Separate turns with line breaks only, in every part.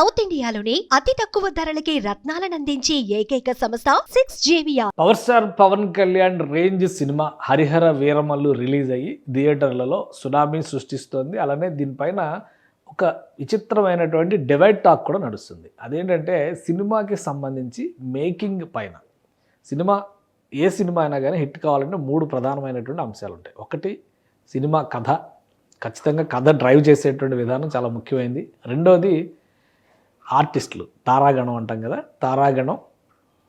South ఇండియాలోని అతి తక్కువ ధరలకి రత్నాలనందించే ఏకైక సంస్థ 6JVR.
Power star Pawan Kalyan range cinema Harihara Veeramallu release అయ్యి థియేటర్లలో సునామీ సృష్టిస్తోంది. అలానే దీనిపైన ఒక విచిత్రమైనటువంటి డివైడ్ టాక్ కూడా నడుస్తుంది. అదేంటంటే సినిమాకి సంబంధించి మేకింగ్ పైన. ఏ సినిమా అయినా కానీ హిట్ కావాలంటే 3 ప్రధానమైనటువంటి అంశాలు ఉంటాయి. ఒకటి సినిమా కథ, ఖచ్చితంగా కథ డ్రైవ్ చేసేటువంటి విధానం చాలా ముఖ్యమైనది. రెండోది ఆర్టిస్టులు, తారాగణం అంటాం కదా, తారాగణం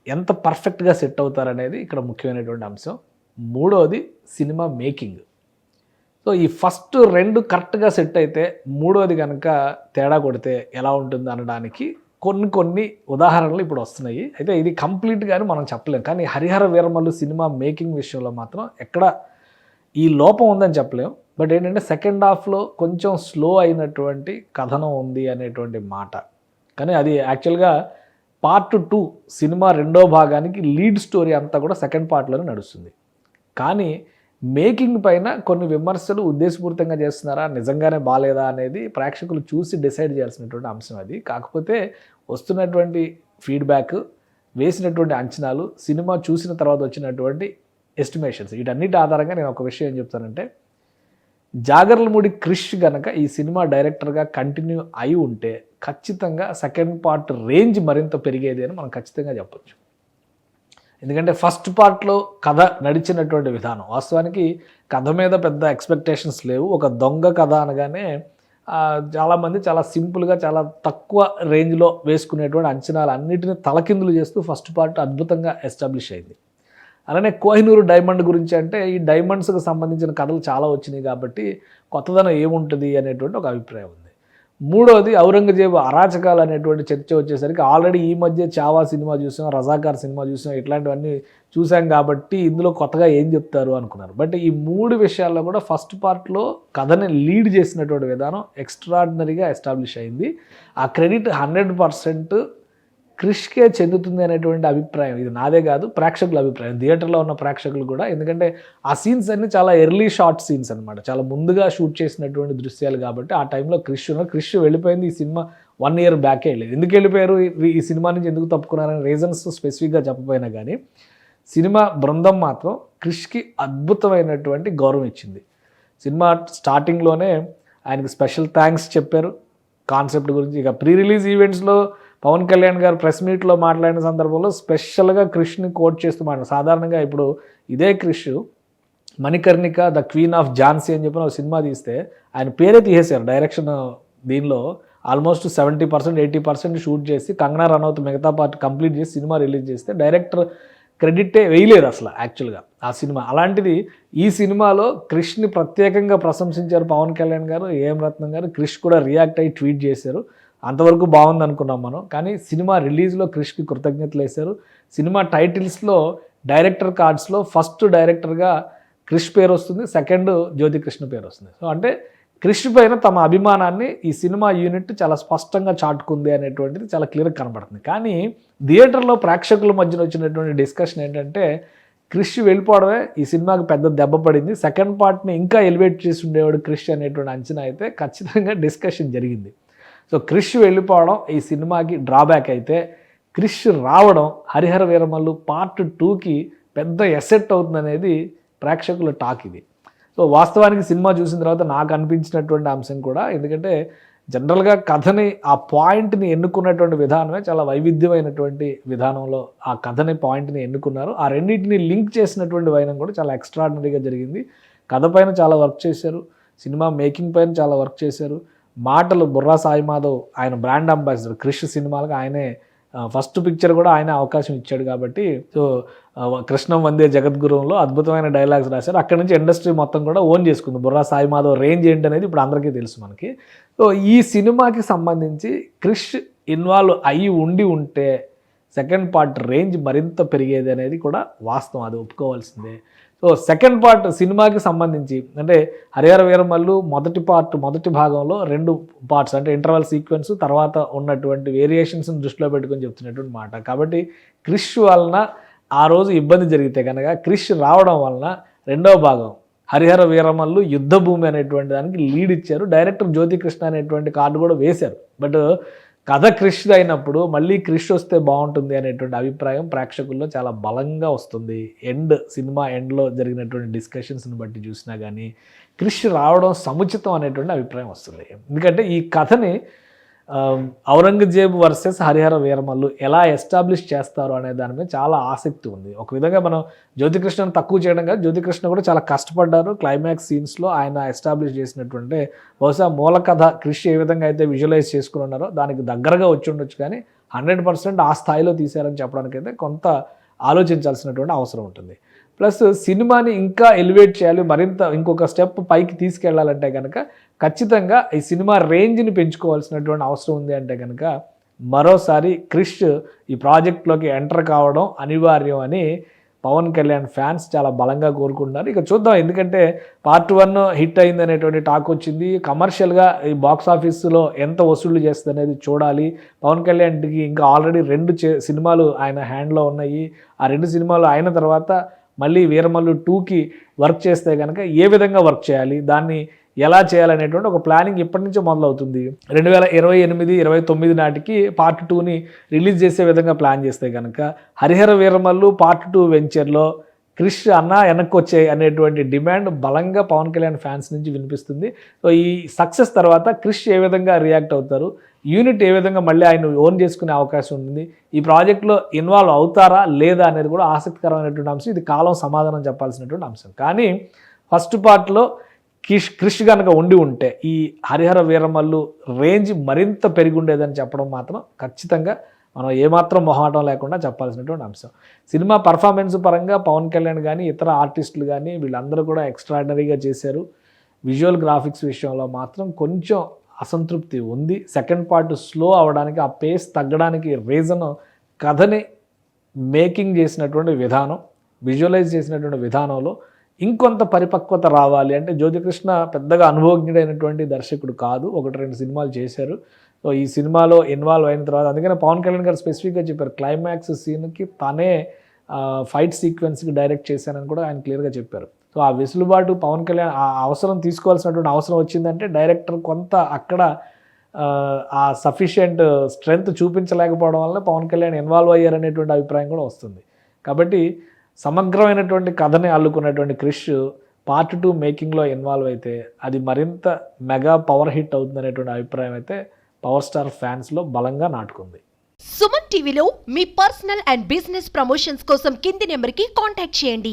ఎంత పర్ఫెక్ట్గా సెట్ అవుతారనేది ఇక్కడ ముఖ్యమైనటువంటి అంశం. మూడోది సినిమా మేకింగ్. సో ఈ ఫస్ట్ 2 కరెక్ట్గా సెట్ అయితే మూడోది కనుక తేడా కొడితే ఎలా ఉంటుంది అనడానికి కొన్ని ఉదాహరణలు ఇప్పుడు వస్తున్నాయి. అయితే ఇది కంప్లీట్గాని మనం చెప్పలేం, కానీ హరిహర వీరమల్లు సినిమా మేకింగ్ విషయంలో మాత్రం ఎక్కడ ఈ లోపం ఉందని చెప్పలేం. బట్ ఏంటంటే సెకండ్ హాఫ్లో కొంచెం స్లో అయినటువంటి కథనం ఉంది అనేటువంటి మాట. కానీ అది యాక్చువల్గా పార్ట్ 2 సినిమా 2వ భాగానికి లీడ్ స్టోరీ అంతా కూడా సెకండ్ పార్ట్లోనే నడుస్తుంది. కానీ మేకింగ్ పైన కొన్ని విమర్శలు ఉద్దేశపూరితంగా చేస్తున్నారా, నిజంగానే బాగాలేదా అనేది ప్రేక్షకులు చూసి డిసైడ్ చేయాల్సినటువంటి అంశం అది. కాకపోతే వస్తున్నటువంటి ఫీడ్బ్యాక్, వేసినటువంటి అంచనాలు, సినిమా చూసిన తర్వాత వచ్చినటువంటి ఎస్టిమేషన్స్, వీటన్నిటి ఆధారంగా నేను ఒక విషయం ఏం చెప్తానంటే, జాగర్లమూడి క్రిష్ గనక ఈ సినిమా డైరెక్టర్గా కంటిన్యూ అయి ఉంటే ఖచ్చితంగా సెకండ్ పార్ట్ రేంజ్ మరింత పెరిగేది అని మనం ఖచ్చితంగా చెప్పొచ్చు. ఎందుకంటే ఫస్ట్ పార్ట్లో కథ నడిచినటువంటి విధానం, వాస్తవానికి కథ మీద పెద్ద ఎక్స్పెక్టేషన్స్ లేవు. ఒక దొంగ కథ అనగానే చాలామంది చాలా సింపుల్గా, చాలా తక్కువ రేంజ్లో వేసుకునేటువంటి అంచనాలు అన్నిటిని తలకిందులు చేస్తూ ఫస్ట్ పార్ట్ అద్భుతంగా ఎస్టాబ్లిష్ అయింది. అలానే కోహినూరు డైమండ్ గురించి అంటే ఈ డైమండ్స్కి సంబంధించిన కథలు చాలా వచ్చినాయి కాబట్టి కొత్తదనం ఏముంటుంది అనేటువంటి ఒక అభిప్రాయం ఉంది. మూడోది ఔరంగజేబు అరాచకాలు అనేటువంటి చర్చ వచ్చేసరికి ఆల్రెడీ ఈ మధ్య చావా సినిమా చూసాం, రజాకార్ సినిమా చూసాం, ఇట్లాంటివన్నీ చూసాం కాబట్టి ఇందులో కొత్తగా ఏం చెప్తారు అనుకున్నారు. బట్ ఈ 3 విషయాల్లో కూడా ఫస్ట్ పార్ట్లో కథని లీడ్ చేసినటువంటి విధానం ఎక్స్ట్రాడినరీగా ఎస్టాబ్లిష్ అయింది. ఆ క్రెడిట్ 100% క్రిష్కే చెందుతుంది అనేటువంటి అభిప్రాయం. ఇది నాదే కాదు, ప్రేక్షకుల అభిప్రాయం, థియేటర్లో ఉన్న ప్రేక్షకులు కూడా. ఎందుకంటే ఆ సీన్స్ అన్ని చాలా ఎర్లీ షార్ట్ సీన్స్ అనమాట, చాలా ముందుగా షూట్ చేసినటువంటి దృశ్యాలు కాబట్టి ఆ టైంలో క్రిష్ వెళ్ళిపోయింది. ఈ సినిమా 1 year బ్యాకే వెళ్ళేది. ఎందుకు వెళ్ళిపోయారు, ఈ సినిమా నుంచి ఎందుకు తప్పుకున్నారనే రీజన్స్ స్పెసిఫిక్గా చెప్పపోయినా కానీ సినిమా బృందం మాత్రం క్రిష్కి అద్భుతమైనటువంటి గౌరవం ఇచ్చింది. సినిమా స్టార్టింగ్లోనే ఆయనకి స్పెషల్ థ్యాంక్స్ చెప్పారు కాన్సెప్ట్ గురించి. ఇక ప్రీ రిలీజ్ ఈవెంట్స్లో పవన్ కళ్యాణ్ గారు ప్రెస్ మీట్లో మాట్లాడిన సందర్భంలో స్పెషల్గా క్రిష్ని కోట్ చేస్తూ మాట్లాడారు. సాధారణంగా ఇప్పుడు ఇదే Krish Manikarnika the queen of Jhansi అని చెప్పిన ఒక సినిమా తీస్తే ఆయన పేరే తీసేశారు డైరెక్షన్. దీనిలో ఆల్మోస్ట్ 70% 80% షూట్ చేసి కంగనా రనౌత్ మిగతా పార్ట్ కంప్లీట్ చేసి సినిమా రిలీజ్ చేస్తే డైరెక్టర్ క్రెడిటే వేయలేదు అసలు యాక్చువల్గా ఆ సినిమా. అలాంటిది ఈ సినిమాలో క్రిష్ని ప్రత్యేకంగా ప్రశంసించారు పవన్ కళ్యాణ్ గారు, ఏఎం రత్నం గారు. క్రిష్ కూడా రియాక్ట్ అయ్యి ట్వీట్ చేశారు. అంతవరకు బాగుంది అనుకున్నాం మనం, కానీ సినిమా రిలీజ్లో క్రిష్కి కృతజ్ఞతలు వేశారు. సినిమా టైటిల్స్లో డైరెక్టర్ కార్డ్స్లో ఫస్ట్ డైరెక్టర్గా క్రిష్ పేరు వస్తుంది, సెకండ్ జ్యోతికృష్ణ పేరు వస్తుంది. సో అంటే క్రిష్ పైన తమ అభిమానాన్ని ఈ సినిమా యూనిట్ చాలా స్పష్టంగా చాటుకుంది అనేటువంటిది చాలా క్లియర్గా కనబడుతుంది. కానీ థియేటర్లో ప్రేక్షకుల మధ్యన వచ్చినటువంటి డిస్కషన్ ఏంటంటే, క్రిష్ వెళ్ళిపోవడమే ఈ సినిమాకి పెద్ద దెబ్బ పడింది, సెకండ్ పార్ట్ని ఇంకా ఎలివేట్ చేసి ఉండేవాడు క్రిష్ అనేటువంటి అంచనా అయితే ఖచ్చితంగా డిస్కషన్ జరిగింది. సో క్రిష్ వెళ్ళిపోవడం ఈ సినిమాకి డ్రాబ్యాక్ అయితే, క్రిష్ రావడం హరిహర వీరమల్లు పార్ట్ 2కి పెద్ద ఎసెట్ అవుతుందనేది ప్రేక్షకుల టాక్ ఇది. సో వాస్తవానికి సినిమా చూసిన తర్వాత నాకు అనిపించినటువంటి అంశం కూడా, ఎందుకంటే జనరల్గా కథని ఆ పాయింట్ని ఎన్నుకున్నటువంటి విధానమే చాలా వైవిధ్యమైనటువంటి విధానంలో ఆ కథని పాయింట్ని ఎన్నుకున్నారు. ఆ రెండింటిని లింక్ చేసినటువంటి వైనం కూడా చాలా ఎక్స్ట్రాడినరీగా జరిగింది. కథ పైన చాలా వర్క్ చేశారు, సినిమా మేకింగ్ పైన చాలా వర్క్ చేశారు. మాటలు బుర్రా సాయి మాధవ్, ఆయన బ్రాండ్ అంబాసిడర్ క్రిష్ సినిమాలకు ఆయనే ఫస్ట్ పిక్చర్ కూడా ఆయన అవకాశం ఇచ్చాడు కాబట్టి, సో కృష్ణం వందే జగద్గురువులో అద్భుతమైన డైలాగ్స్ రాశారు. అక్కడ నుంచి ఇండస్ట్రీ మొత్తం కూడా ఓన్ చేసుకుంది. బుర్రా సాయి మాధవ్ రేంజ్ ఏంటనేది ఇప్పుడు అందరికీ తెలుసు మనకి. సో ఈ సినిమాకి సంబంధించి క్రిష్ ఇన్వాల్వ్ అయ్యి ఉంటే సెకండ్ పార్ట్ రేంజ్ మరింత పెరిగేది అనేది కూడా వాస్తవం, అది ఒప్పుకోవాల్సిందే. సో సెకండ్ పార్ట్ సినిమాకి సంబంధించి అంటే హరిహర వీరమల్లు మొదటి భాగంలో 2 పార్ట్స్ అంటే ఇంటర్వల్ సీక్వెన్స్ తర్వాత ఉన్నటువంటి వేరియేషన్స్ని దృష్టిలో పెట్టుకొని చెప్తున్నటువంటి మాట. కాబట్టి క్రిష్ వలన ఆ రోజు ఇబ్బంది జరిగితే కనుక క్రిష్ రావడం వలన 2వ భాగం హరిహర వీరమల్లు యుద్ధభూమి అనేటువంటి దానికి లీడ్ ఇచ్చారు. డైరెక్టర్ జ్యోతికృష్ణ అనేటువంటి కార్డు కూడా వేశారు. బట్ కథ క్రిష్ అయినప్పుడు మళ్ళీ క్రిష్ వస్తే బాగుంటుంది అనేటువంటి అభిప్రాయం ప్రేక్షకుల్లో చాలా బలంగా వస్తుంది. సినిమా ఎండ్లో జరిగినటువంటి డిస్కషన్స్ని బట్టి చూసినా కానీ క్రిష్ రావడం సముచితం అనేటువంటి అభిప్రాయం వస్తుంది. ఎందుకంటే ఈ కథని ఔరంగజేబు వర్సెస్ హరిహర వీరమల్లు ఎలా ఎస్టాబ్లిష్ చేస్తారు అనే దాని మీద చాలా ఆసక్తి ఉంది. ఒక విధంగా మనం జ్యోతికృష్ణను తక్కువ చేయడం కాదు, జ్యోతికృష్ణ కూడా చాలా కష్టపడ్డారు. క్లైమాక్స్ సీన్స్లో ఆయన ఎస్టాబ్లిష్ చేసినటువంటి బహుశా మూల కథ క్రిష్ ఏ విధంగా అయితే విజువలైజ్ చేసుకుని ఉన్నారో దానికి దగ్గరగా వచ్చి ఉండొచ్చు, కానీ 100% ఆ స్థాయిలో తీశారని చెప్పడానికైతే కొంత ఆలోచించాల్సినటువంటి అవసరం ఉంటుంది. ప్లస్ సినిమాని ఇంకా ఎలివేట్ చేయాలి, మరింత ఇంకొక స్టెప్ పైకి తీసుకెళ్లాలంటే కనుక ఖచ్చితంగా ఈ సినిమా రేంజ్ని పెంచుకోవాల్సినటువంటి అవసరం ఉంది. అంటే కనుక మరోసారి క్రిష్ ఈ ప్రాజెక్ట్లోకి ఎంటర్ కావడం అనివార్యం అని పవన్ కళ్యాణ్ ఫ్యాన్స్ చాలా బలంగా కోరుకుంటున్నారు. ఇక చూద్దాం, ఎందుకంటే పార్ట్ 1 హిట్ అయింది అనేటువంటి టాక్ వచ్చింది. కమర్షియల్గా ఈ బాక్స్ ఆఫీస్లో ఎంత వసూళ్లు చేస్తుంది అనేది చూడాలి. పవన్ కళ్యాణ్కి ఇంకా ఆల్రెడీ 2 సినిమాలు ఆయన హ్యాండ్లో ఉన్నాయి. ఆ 2 సినిమాలు అయిన తర్వాత మళ్ళీ వీరమల్లు 2కి వర్క్ చేస్తే కనుక ఏ విధంగా వర్క్ చేయాలి, దాన్ని ఎలా చేయాలనేటువంటి ఒక ప్లానింగ్ ఇప్పటి నుంచే మొదలవుతుంది. 2028-29 నాటికి పార్ట్ 2ని రిలీజ్ చేసే విధంగా ప్లాన్ చేస్తే కనుక హరిహర వీరమల్లు పార్ట్ 2 వెంచర్లో క్రిష్ అన్న వెనక్కి వచ్చాయి అనేటువంటి డిమాండ్ బలంగా పవన్ కళ్యాణ్ ఫ్యాన్స్ నుంచి వినిపిస్తుంది. సో ఈ సక్సెస్ తర్వాత క్రిష్ ఏ విధంగా రియాక్ట్ అవుతారు, యూనిట్ ఏ విధంగా మళ్ళీ ఆయన ఓన్ చేసుకునే అవకాశం ఉంటుంది, ఈ ప్రాజెక్ట్లో ఇన్వాల్వ్ అవుతారా లేదా అనేది కూడా ఆసక్తికరమైనటువంటి అంశం. ఇది కాలం సమాధానం చెప్పాల్సినటువంటి అంశం. కానీ ఫస్ట్ పార్ట్లో క్రిష్ కనుక ఉండి ఉంటే ఈ హరిహర వీరమల్లు రేంజ్ మరింత పెరిగి ఉండేదని చెప్పడం మాత్రం ఖచ్చితంగా మనం ఏమాత్రం మొహాటం లేకుండా చెప్పాల్సినటువంటి అంశం. సినిమా పర్ఫార్మెన్స్ పరంగా పవన్ కళ్యాణ్ కానీ ఇతర ఆర్టిస్టులు కానీ వీళ్ళందరూ కూడా ఎక్స్ట్రాడినరీగా చేశారు. విజువల్ గ్రాఫిక్స్ విషయంలో మాత్రం కొంచెం అసంతృప్తి ఉంది. సెకండ్ పార్ట్ స్లో అవ్వడానికి, ఆ పేస్ తగ్గడానికి రీజన్ కథని మేకింగ్ చేసినటువంటి విధానం, విజువలైజ్ చేసినటువంటి విధానంలో ఇంకొంత పరిపక్వత రావాలి. అంటే జ్యోతికృష్ణ పెద్దగా అనుభవజ్ఞుడైనటువంటి దర్శకుడు కాదు, 1-2 సినిమాలు చేశారు. సో ఈ సినిమాలో ఇన్వాల్వ్ అయిన తర్వాత అందుకనే పవన్ కళ్యాణ్ గారు స్పెసిఫిక్గా చెప్పారు, క్లైమాక్స్ సీన్కి తనే ఫైట్ సీక్వెన్స్కి డైరెక్ట్ చేశానని కూడా ఆయన క్లియర్గా చెప్పారు. సో ఆ వెసులుబాటు పవన్ కళ్యాణ్ ఆ అవసరం తీసుకోవాల్సినటువంటి అవసరం వచ్చిందంటే డైరెక్టర్ కొంత అక్కడ ఆ సఫిషియంట్ స్ట్రెంగ్త్ చూపించలేకపోవడం వల్ల పవన్ కళ్యాణ్ ఇన్వాల్వ్ అయ్యారనేటువంటి అభిప్రాయం కూడా వస్తుంది. కాబట్టి సమగ్రమైనటువంటి కథని అల్లుకున్నటువంటి క్రిష్ పార్ట్ 2 మేకింగ్లో ఇన్వాల్వ్ అయితే అది మరింత మెగా పవర్ హిట్ అవుతుందనేటువంటి అభిప్రాయం అయితే పవర్ స్టార్ ఫ్యాన్స్లో బలంగా నాటుకుంది.
సుమన్ టీవీలో మీ పర్సనల్ అండ్ బిజినెస్ ప్రమోషన్స్ కోసం కింది నెంబర్కి కాంటాక్ట్ చేయండి.